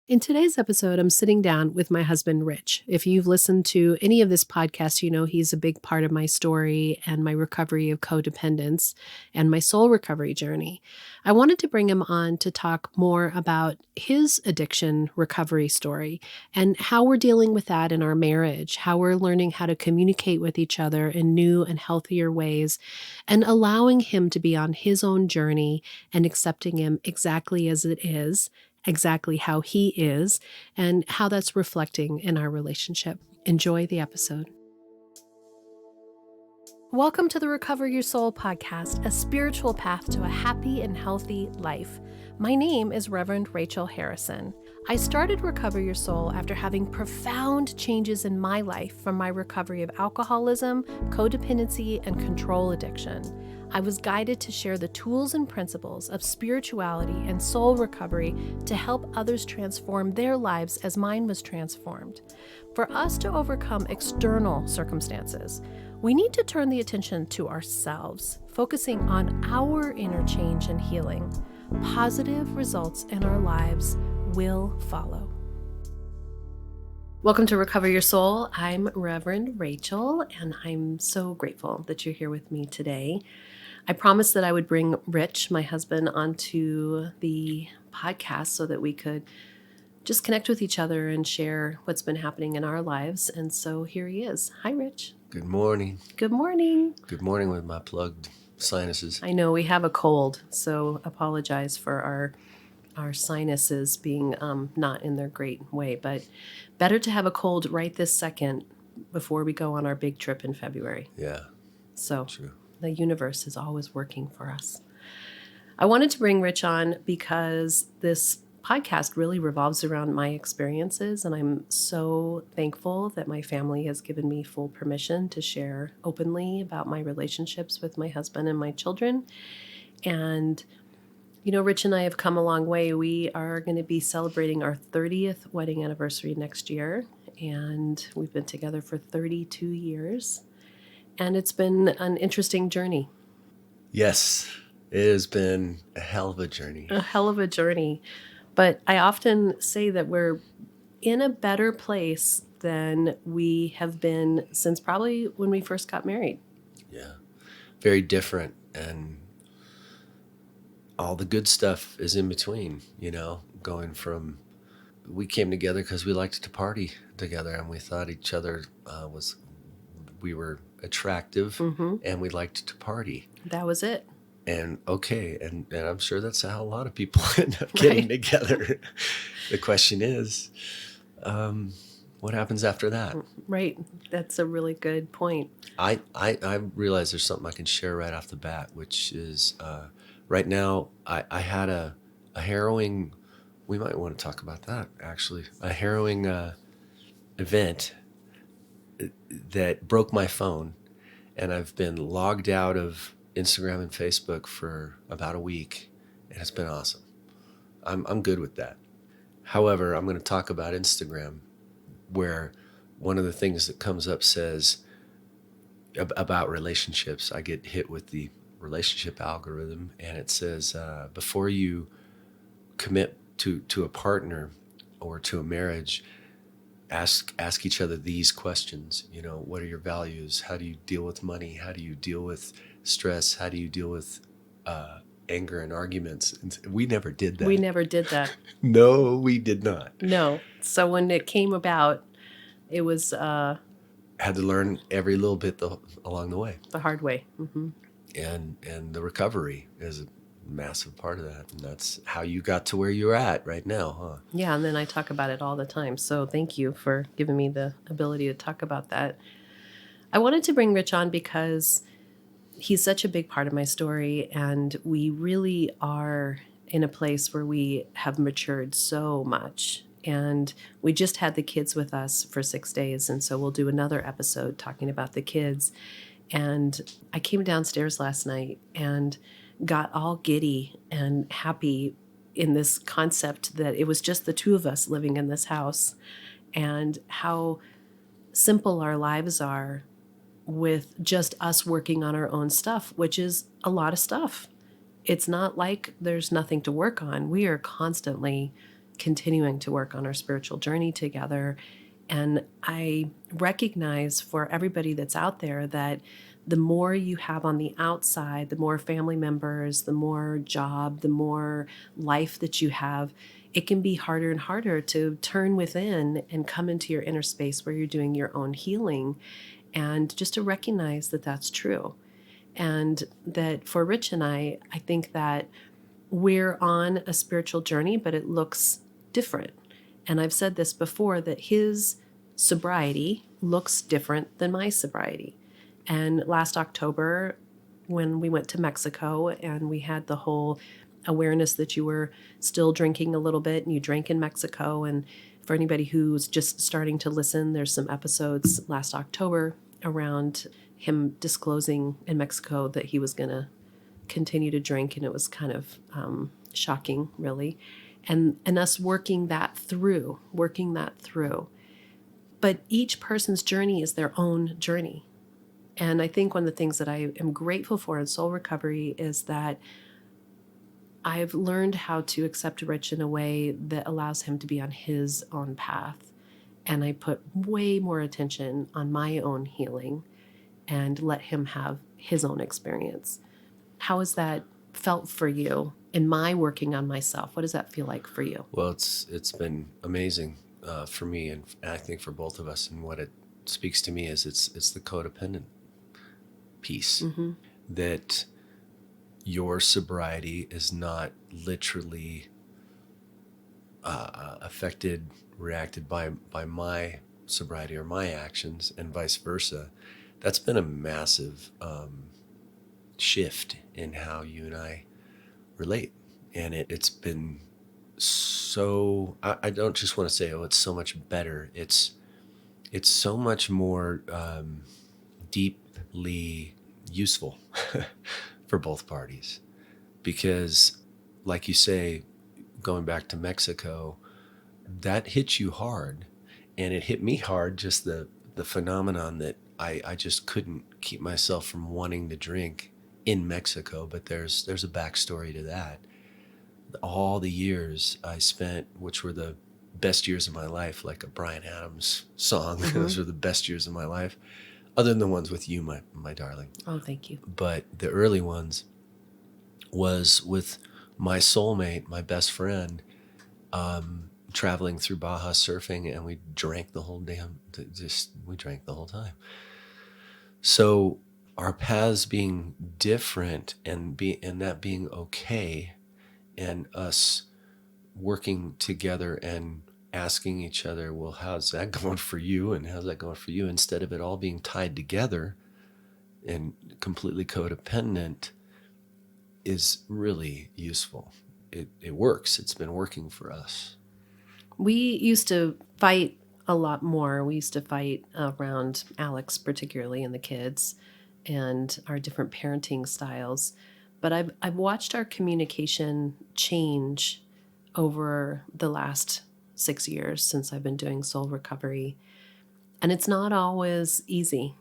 In today's episode, I'm sitting down with my husband, Rich. If you've listened to any of this podcast, you know he's a big part of my story and my recovery of codependence and my soul recovery journey. I wanted to bring him on to talk more about his addiction recovery story and how we're dealing with that in our marriage, how we're learning how to communicate with each other in new and healthier ways, and allowing him to be on his own journey and accepting him exactly as it is, exactly how he is, and how that's reflecting in our relationship. Enjoy the episode. Welcome to the Recover Your Soul podcast, a spiritual path to a happy and healthy life. My name is Reverend Rachel Harrison. I started Recover Your Soul after having profound changes in my life from my recovery of alcoholism, codependency, and control addiction. I was guided to share the tools and principles of spirituality and soul recovery to help others transform their lives as mine was transformed. For us to overcome external circumstances, we need to turn the attention to ourselves, focusing on our inner change and healing. Positive results in our lives will follow. Welcome to Recover Your Soul. I'm Reverend Rachel, and I'm so grateful that you're here with me today. I promised that I would bring Rich, my husband, onto the podcast so that we could just connect with each other and share what's been happening in our lives. And so here he is. Hi, Rich. Good morning. Good morning. Good morning with my plugged sinuses. I know we have a cold, so apologize for our sinuses being not in their great way, but better to have a cold right this second before we go on our big trip in February. Yeah. So True. The universe is always working for us. I wanted to bring Rich on because this podcast really revolves around my experiences, and I'm so thankful that my family has given me full permission to share openly about my relationships with my husband and my children. And, you know, Rich and I have come a long way. We are going to be celebrating our 30th wedding anniversary next year, and we've been together for 32 years. And it's been an interesting journey. Yes, it has been a hell of a journey. A hell of a journey. But I often say that we're in a better place than we have been since probably when we first got married. Yeah, very different. And all the good stuff is in between, you know, going from, we came together because we liked to party together and we thought each other we were attractive and we liked to party. That was it. And okay, and I'm sure that's how a lot of people end up getting together. The question is, what happens after that? Right. That's a really good point. I realize there's something I can share right off the bat, which is right now I had a harrowing, we might want to talk about that actually, a harrowing event that broke my phone, and I've been logged out of Instagram and Facebook for about a week, and it's been awesome. I'm good with that. However, I'm going to talk about Instagram, where one of the things that comes up says about relationships. I get hit with the relationship algorithm, and it says before you commit to a partner or to a marriage, ask each other these questions. You know, what are your values? How do you deal with money? How do you deal with stress? How do you deal with anger and arguments? And we never did that. We never did that. No, we did not. No. So when it came about, it was had to learn every little bit along the way. The hard way. Mm-hmm. And the recovery is a massive part of that. And that's how you got to where you're at right now, huh? Yeah, and then I talk about it all the time. So thank you for giving me the ability to talk about that. I wanted to bring Rich on because he's such a big part of my story, and we really are in a place where we have matured so much. And we just had the kids with us for 6 days, and so we'll do another episode talking about the kids. And I came downstairs last night and got all giddy and happy in this concept that it was just the two of us living in this house, and how simple our lives are with just us working on our own stuff, which is a lot of stuff. It's not like there's nothing to work on. We are constantly continuing to work on our spiritual journey together. And I recognize for everybody that's out there that the more you have on the outside, the more family members, the more job, the more life that you have, it can be harder and harder to turn within and come into your inner space where you're doing your own healing. And just to recognize that that's true. And that for Rich and I think that we're on a spiritual journey, but it looks different. And I've said this before, that his sobriety looks different than my sobriety. And last October, when we went to Mexico and we had the whole awareness that you were still drinking a little bit and you drank in Mexico. And for anybody who's just starting to listen, there's some episodes last October around him disclosing in Mexico that he was going to continue to drink. And it was kind of shocking, really. And us working that through. But each person's journey is their own journey. And I think one of the things that I am grateful for in soul recovery is that I've learned how to accept Rich in a way that allows him to be on his own path. And I put way more attention on my own healing and let him have his own experience. How has that felt for you in my working on myself? What does that feel like for you? Well, it's been amazing for me, and I think for both of us. And what it speaks to me is it's the codependent piece, that your sobriety is not literally reacted by my sobriety or my actions, and vice versa. That's been a massive shift in how you and I relate. And it's been so, I don't just want to say, oh, it's so much better. It's so much more deeply useful for both parties. Because, like you say, going back to Mexico, that hit you hard. And it hit me hard, just the phenomenon that I just couldn't keep myself from wanting to drink in Mexico. But there's a backstory to that. All the years I spent, which were the best years of my life, like a Bryan Adams song, those were the best years of my life, other than the ones with you, my darling. Oh, thank you. But the early ones was with my soulmate, my best friend, traveling through Baja surfing, and we drank the whole we drank the whole time. So our paths being different and that being okay, and us working together and asking each other, well, how's that going for you? And how's that going for you? Instead of it all being tied together and completely codependent, is really useful. It works. It's been working for us. We used to fight a lot more. We used to fight around Alex, particularly, and the kids, and our different parenting styles. But I've watched our communication change over the last 6 years since I've been doing soul recovery. And it's not always easy.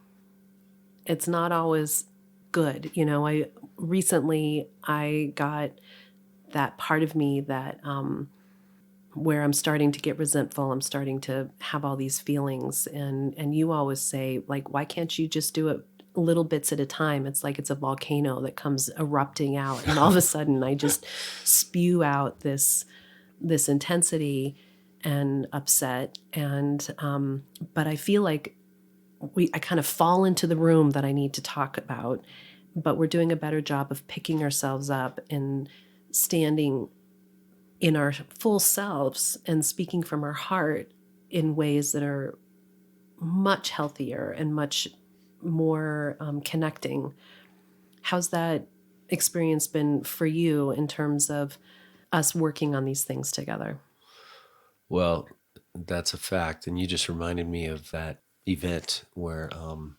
It's not always good. You know, recently I got that part of me that where I'm starting to get resentful. I'm starting to have all these feelings. And you always say, like, why can't you just do it little bits at a time? It's like it's a volcano that comes erupting out. And all of a sudden I just spew out this intensity and upset. And but I feel like I kind of fall into the room that I need to talk about. But we're doing a better job of picking ourselves up and standing in our full selves and speaking from our heart in ways that are much healthier and much more connecting. How's that experience been for you in terms of us working on these things together? Well, that's a fact. And you just reminded me of that event where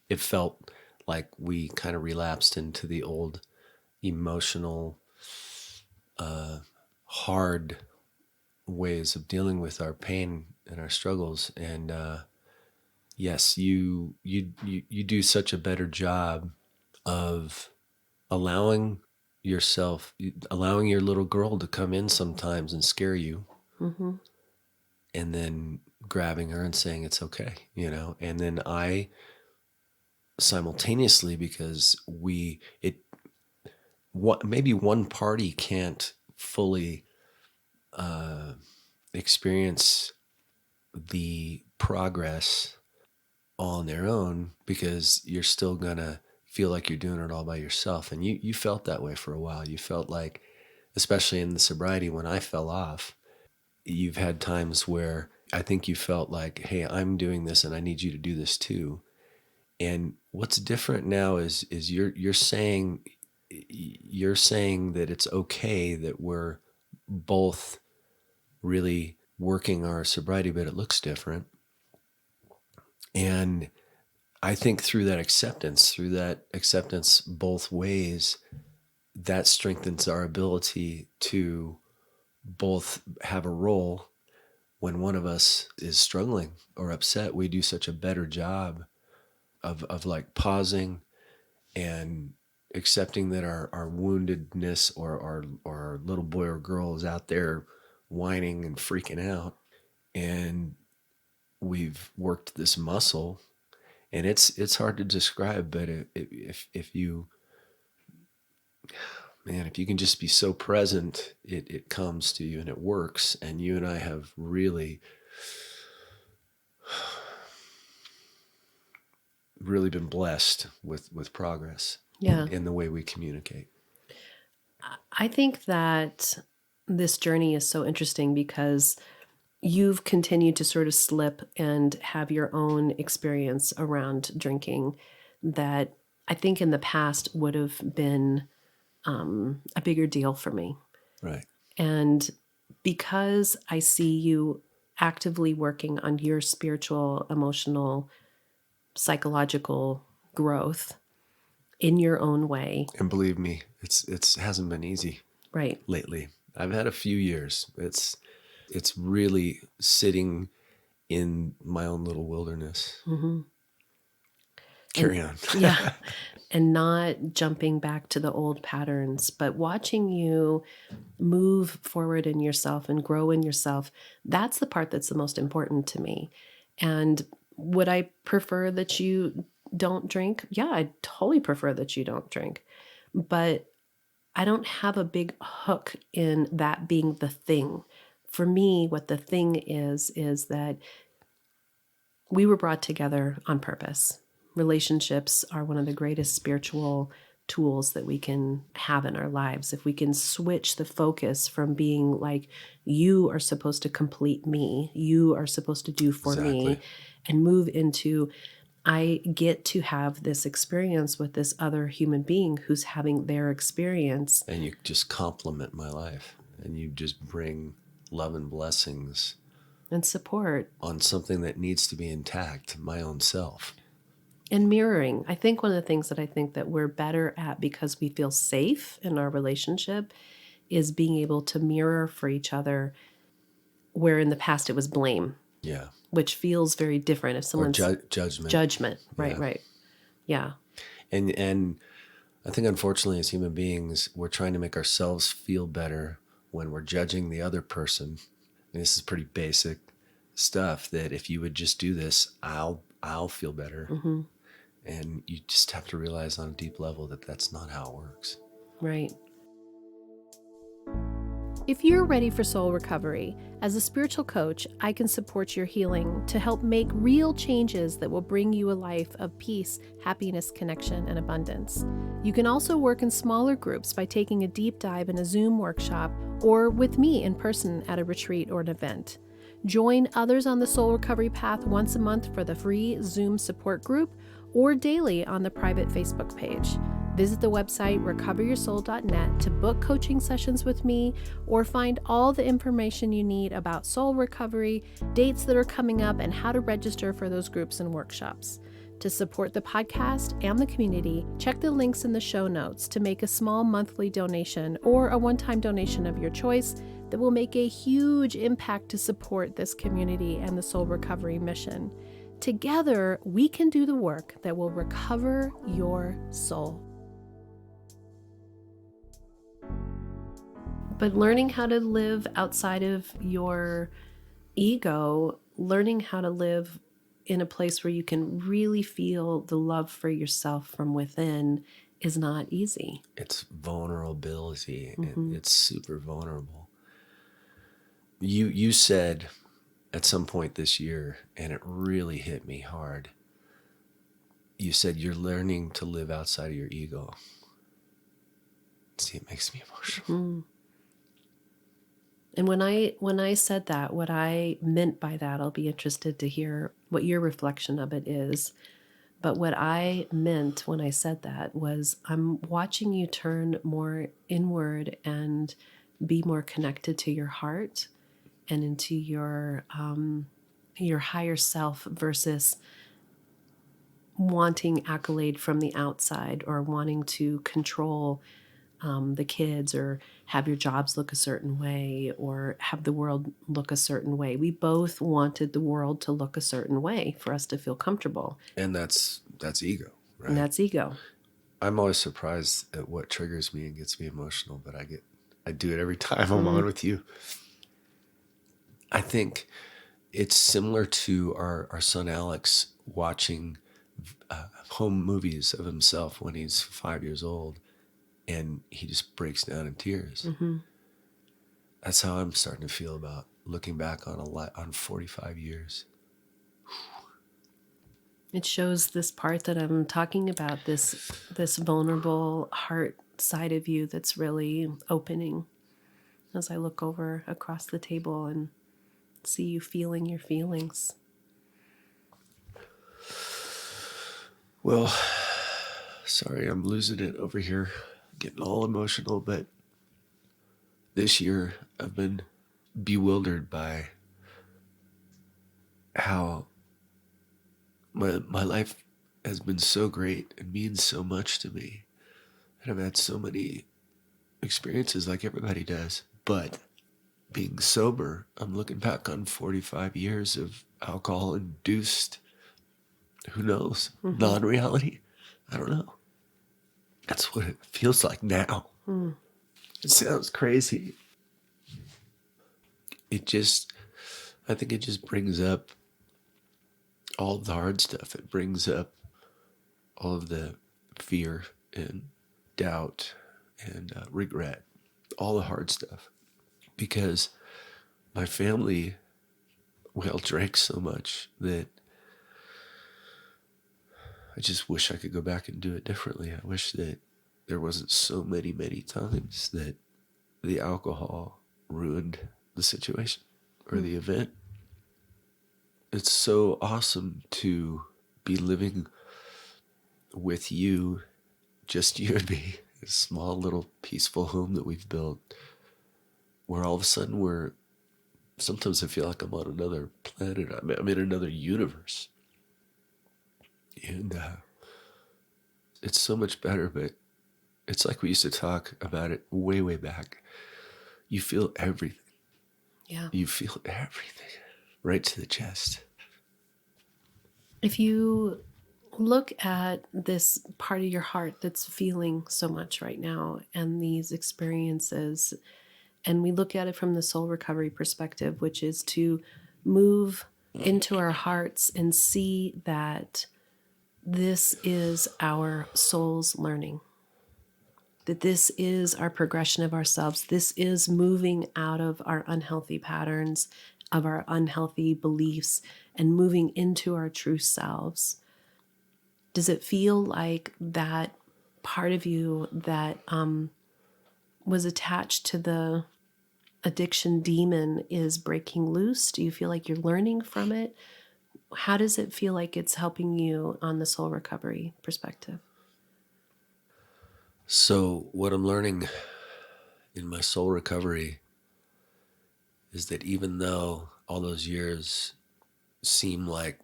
it felt like we kind of relapsed into the old emotional, hard ways of dealing with our pain and our struggles. And yes, you do such a better job of allowing your little girl to come in sometimes and scare you, and then grabbing her and saying it's okay, and then I simultaneously, because maybe one party can't fully experience the progress all on their own, because you're still gonna feel like you're doing it all by yourself. And you felt that way for a while. You felt like, especially in the sobriety, when I fell off, you've had times where I think you felt like, hey, I'm doing this and I need you to do this too. And what's different now is you're saying that it's okay that we're both really working our sobriety, but it looks different. And I think through that acceptance both ways, that strengthens our ability to both have a role. When one of us is struggling or upset, we do such a better job of like pausing and accepting that our woundedness or our little boy or girl is out there whining and freaking out. And we've worked this muscle, and it's hard to describe, but if you can just be so present, it comes to you and it works. And you and I have really been blessed with progress in the way we communicate. I think that this journey is so interesting because you've continued to sort of slip and have your own experience around drinking that I think in the past would have been a bigger deal for me. Right. And because I see you actively working on your spiritual, emotional, psychological growth in your own way. And believe me, it hasn't been easy. Right. Lately. I've had a few years. It's really sitting in my own little wilderness. Mm-hmm. Carry on. Yeah. And not jumping back to the old patterns, but watching you move forward in yourself and grow in yourself. That's the part that's the most important to me. And would I prefer that you don't drink? Yeah, I totally prefer that you don't drink. But I don't have a big hook in that being the thing. For me, what the thing is that we were brought together on purpose. Relationships are one of the greatest spiritual tools that we can have in our lives. If we can switch the focus from being like, you are supposed to complete me, you are supposed to do for me, and move into, I get to have this experience with this other human being who's having their experience. And you just complement my life, and you just bring love and blessings and support on something that needs to be intact, my own self. And mirroring. I think one of the things that I think that we're better at because we feel safe in our relationship is being able to mirror for each other, where in the past it was blame. Yeah. Which feels very different if someone's judgment. Judgment. Right. Yeah. And I think unfortunately as human beings, we're trying to make ourselves feel better when we're judging the other person. And this is pretty basic stuff, that if you would just do this, I'll feel better. Mm-hmm. And you just have to realize on a deep level that that's not how it works. Right. If you're ready for soul recovery, as a spiritual coach, I can support your healing to help make real changes that will bring you a life of peace, happiness, connection, and abundance. You can also work in smaller groups by taking a deep dive in a Zoom workshop or with me in person at a retreat or an event. Join others on the soul recovery path once a month for the free Zoom support group or daily on the private Facebook page. Visit the website recoveryoursoul.net to book coaching sessions with me or find all the information you need about soul recovery, dates that are coming up, and how to register for those groups and workshops. To support the podcast and the community, check the links in the show notes to make a small monthly donation or a one-time donation of your choice that will make a huge impact to support this community and the soul recovery mission. Together, we can do the work that will recover your soul. But learning how to live outside of your ego, learning how to live in a place where you can really feel the love for yourself from within is not easy. It's vulnerability. Mm-hmm. It's super vulnerable. You said at some point this year, and it really hit me hard. You said you're learning to live outside of your ego. See, it makes me emotional. Mm-hmm. And when I said that, what I meant by that, I'll be interested to hear what your reflection of it is. But what I meant when I said that was I'm watching you turn more inward and be more connected to your heart and into your higher self versus wanting accolade from the outside or wanting to control the kids or have your jobs look a certain way or have the world look a certain way. We both wanted the world to look a certain way for us to feel comfortable. And that's ego, right? And that's ego. I'm always surprised at what triggers me and gets me emotional, but I do it every time I'm on with you. I think it's similar to our son Alex watching home movies of himself when he's 5 years old, and he just breaks down in tears. Mm-hmm. That's how I'm starting to feel about looking back on 45 years. It shows this part that I'm talking about, this vulnerable heart side of you that's really opening as I look over across the table and see you feeling your feelings. Well, sorry, I'm losing it over here, getting all emotional, but this year I've been bewildered by how my life has been so great and means so much to me. And I've had so many experiences like everybody does. But being sober, I'm looking back on 45 years of alcohol-induced, who knows, non-reality. I don't know. That's what it feels like now. It sounds crazy. I think it just brings up all the hard stuff. It brings up all of the fear and doubt and regret, all the hard stuff. Because my family, we all drank so much that I just wish I could go back and do it differently. I wish that there wasn't so many, many times that the alcohol ruined the situation or the event. It's so awesome to be living with you, just you and me, a small little peaceful home that we've built, where all of a sudden sometimes I feel like I'm on another planet. I'm in another universe. And it's so much better, but it's like we used to talk about it way, way back. You feel everything. Yeah. You feel everything right to the chest. If you look at this part of your heart that's feeling so much right now and these experiences, and we look at it from the soul recovery perspective, which is to move into our hearts and see that this is our soul's learning, that this is our progression of ourselves. This is moving out of our unhealthy patterns, of our unhealthy beliefs, and moving into our true selves. Does it feel like that part of you that was attached to the addiction demon is breaking loose? Do you feel like you're learning from it? How does it feel like it's helping you on the soul recovery perspective? So what I'm learning in my soul recovery is that even though all those years seem like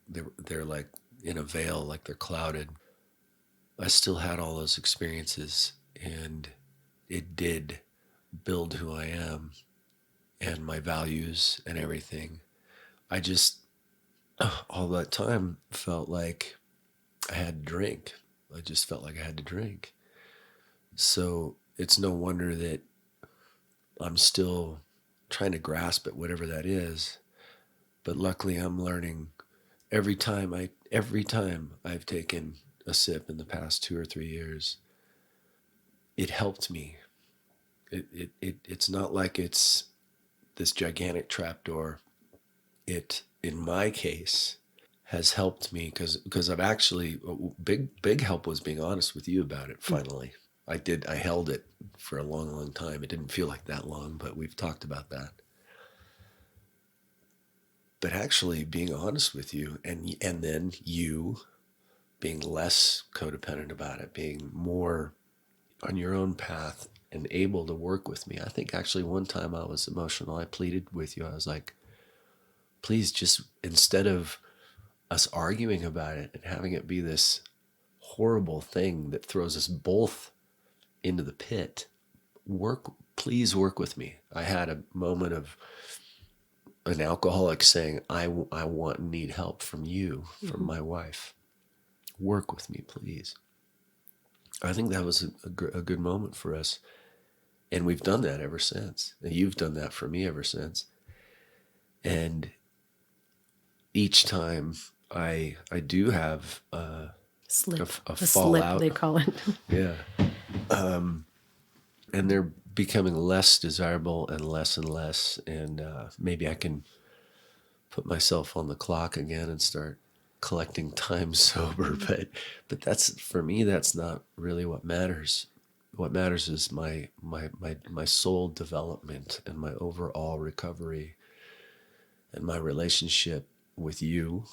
they're like in a veil, like they're clouded, I still had all those experiences, and it did build who I am and my values and everything. I just all that time felt like I had to drink. I just felt like I had to drink. So it's no wonder that I'm still trying to grasp at whatever that is. But luckily I'm learning every time I've taken a sip in the past 2 or 3 years, it helped me. It's not like it's this gigantic trapdoor. It, in my case, has helped me because I've actually, big help was being honest with you about it. Finally, I held it for a long time. It didn't feel like that long, but we've talked about that. But actually being honest with you, and then you being less codependent about it, being more on your own path and able to work with me. I think actually one time I was emotional. I pleaded with you. I was like, please, just instead of us arguing about it and having it be this horrible thing that throws us both into the pit, please work with me. I had a moment of an alcoholic saying, I want and need help from you, from my wife. Work with me, please. I think that was a good moment for us. And we've done that ever since. And you've done that for me ever since. And each time I do have a fallout. Slip, they call it. Yeah. And they're becoming less desirable and less. And maybe I can put myself on the clock again and start collecting time sober. But that's, for me, that's not really what matters. What matters is my soul development and my overall recovery and my relationship with you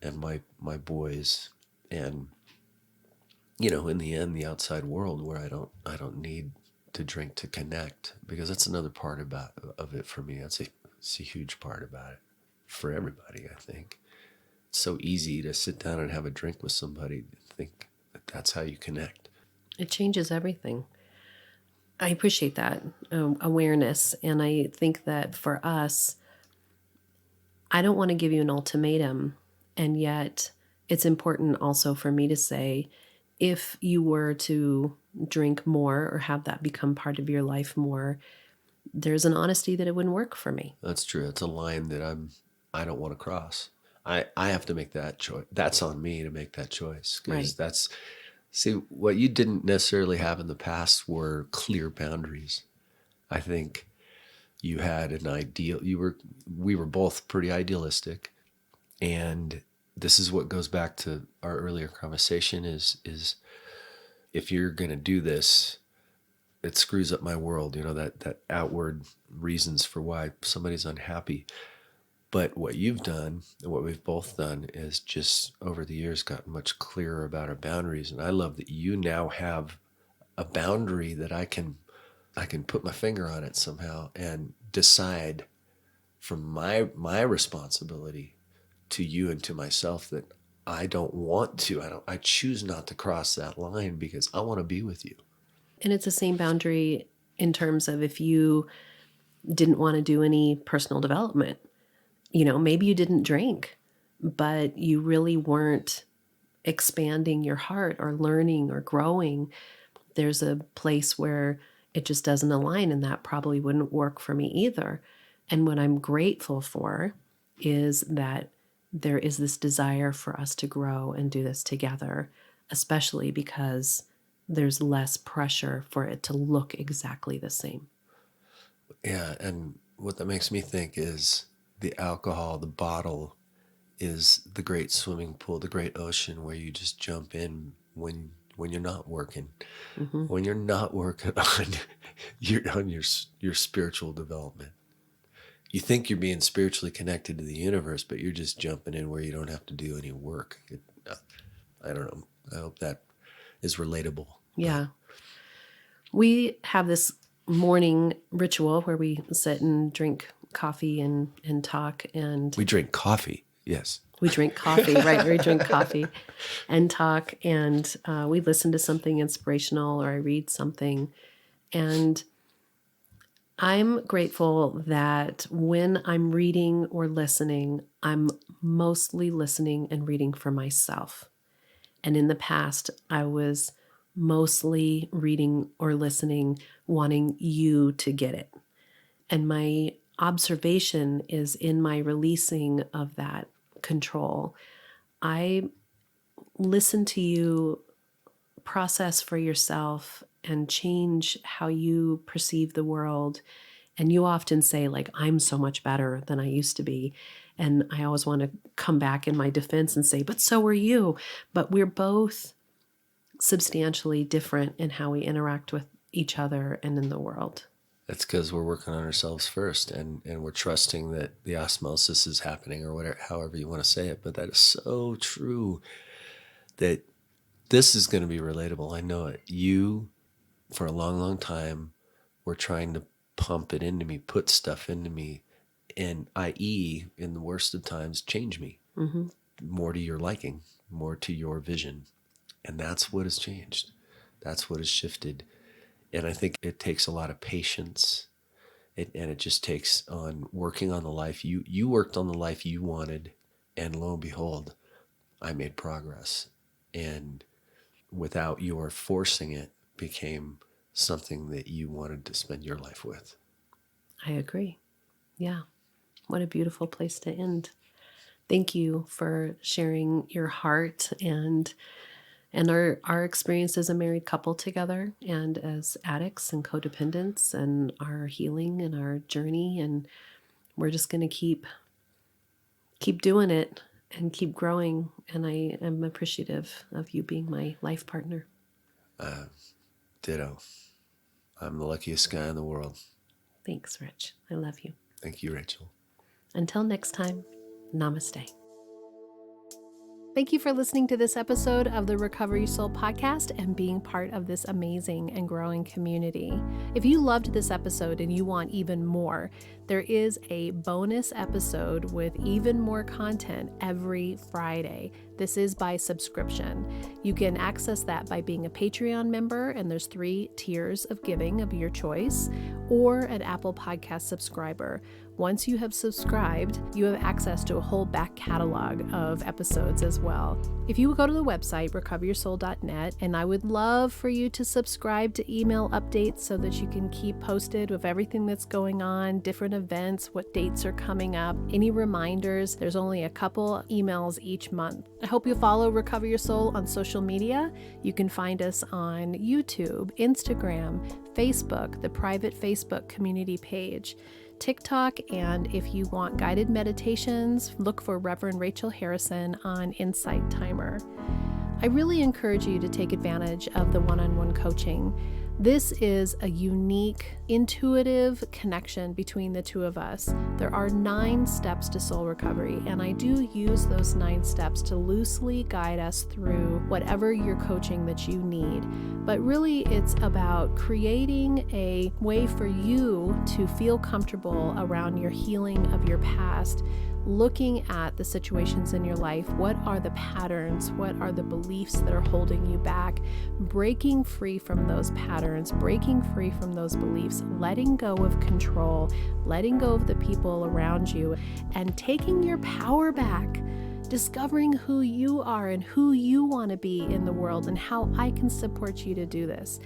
and my boys, and in the end, the outside world, where I don't need to drink to connect, because that's another part of it for me. It's a huge part about it for everybody. I think it's so easy to sit down and have a drink with somebody and think that's how you connect. It changes everything. I appreciate that awareness. And I think that for us, I don't want to give you an ultimatum. And yet it's important also for me to say, if you were to drink more or have that become part of your life more, there's an honesty that it wouldn't work for me. That's true. It's a line that I don't want to cross. I have to make that choice. That's on me to make that choice. Because Right. see, what you didn't necessarily have in the past were clear boundaries. I think you had an ideal. We were both pretty idealistic, and this is what goes back to our earlier conversation: is if you're going to do this, it screws up my world. That outward reasons for why somebody's unhappy. But what you've done and what we've both done is just over the years gotten much clearer about our boundaries. And I love that you now have a boundary that I can put my finger on it somehow and decide from my responsibility to you and to myself that I don't want to. I choose not to cross that line because I want to be with you. And it's the same boundary in terms of if you didn't want to do any personal development. Maybe you didn't drink, but you really weren't expanding your heart or learning or growing. There's a place where it just doesn't align, and that probably wouldn't work for me either. And what I'm grateful for is that there is this desire for us to grow and do this together, especially because there's less pressure for it to look exactly the same. Yeah, and what that makes me think is the alcohol, the bottle, is the great swimming pool, the great ocean where you just jump in when you're not working, when you're not working on your spiritual development. You think you're being spiritually connected to the universe, but you're just jumping in where you don't have to do any work. I don't know. I hope that is relatable. Yeah. We have this morning ritual where we sit and drink coffee and talk, and We drink coffee. Yes. we drink coffee, right? We drink coffee and talk, and we listen to something inspirational, or I read something. And I'm grateful that when I'm reading or listening, I'm mostly listening and reading for myself. And in the past, I was mostly reading or listening, wanting you to get it. And my observation is in my releasing of that control. I listen to you process for yourself and change how you perceive the world. And you often say, like, I'm so much better than I used to be. And I always want to come back in my defense and say, but so are you. But we're both substantially different in how we interact with each other and in the world. That's because we're working on ourselves first, and we're trusting that the osmosis is happening, or whatever, however you want to say it. But that is so true, that this is going to be relatable. I know it. You, for a long, long time, were trying to pump it into me, put stuff into me, and i.e., in the worst of times, change me more to your liking, more to your vision. And that's what has changed. That's what has shifted. And I think it takes a lot of patience. And it just takes on working on the life. You worked on the life you wanted, and lo and behold, I made progress. And without your forcing it, became something that you wanted to spend your life with. I agree. Yeah. What a beautiful place to end. Thank you for sharing your heart and our experience as a married couple together, and as addicts and codependents, and our healing and our journey. And we're just going to keep doing it and keep growing. And I am appreciative of you being my life partner. Ditto. I'm the luckiest guy in the world. Thanks, Rich. I love you. Thank you, Rachel. Until next time, namaste. Thank you for listening to this episode of the Recovery Soul podcast and being part of this amazing and growing community. If you loved this episode and you want even more, there is a bonus episode with even more content every Friday. This is by subscription. You can access that by being a Patreon member, and there's 3 tiers of giving of your choice, or an Apple Podcast subscriber. Once you have subscribed, you have access to a whole back catalog of episodes as well. If you would go to the website, recoveryoursoul.net, and I would love for you to subscribe to email updates so that you can keep posted with everything that's going on, different events, what dates are coming up, any reminders. There's only a couple emails each month. I hope you follow Recover Your Soul on social media. You can find us on YouTube, Instagram, Facebook, the private Facebook community page, TikTok, and if you want guided meditations, look for Reverend Rachel Harrison on Insight Timer. I really encourage you to take advantage of the one-on-one coaching. This is a unique, intuitive connection between the two of us. There are 9 steps to soul recovery, and I do use those 9 steps to loosely guide us through whatever your coaching that you need. But really, it's about creating a way for you to feel comfortable around your healing of your past, looking at the situations in your life. What are the patterns? What are the beliefs that are holding you back? Breaking free from those patterns, breaking free from those beliefs, letting go of control, letting go of the people around you, and taking your power back. Discovering who you are and who you want to be in the world, and how I can support you to do this.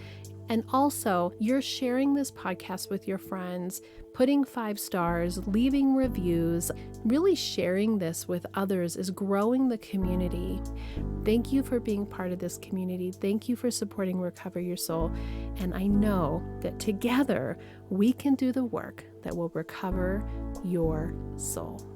And also, you're sharing this podcast with your friends, putting 5 stars, leaving reviews, really sharing this with others is growing the community. Thank you for being part of this community. Thank you for supporting Recover Your Soul. And I know that together we can do the work that will recover your soul.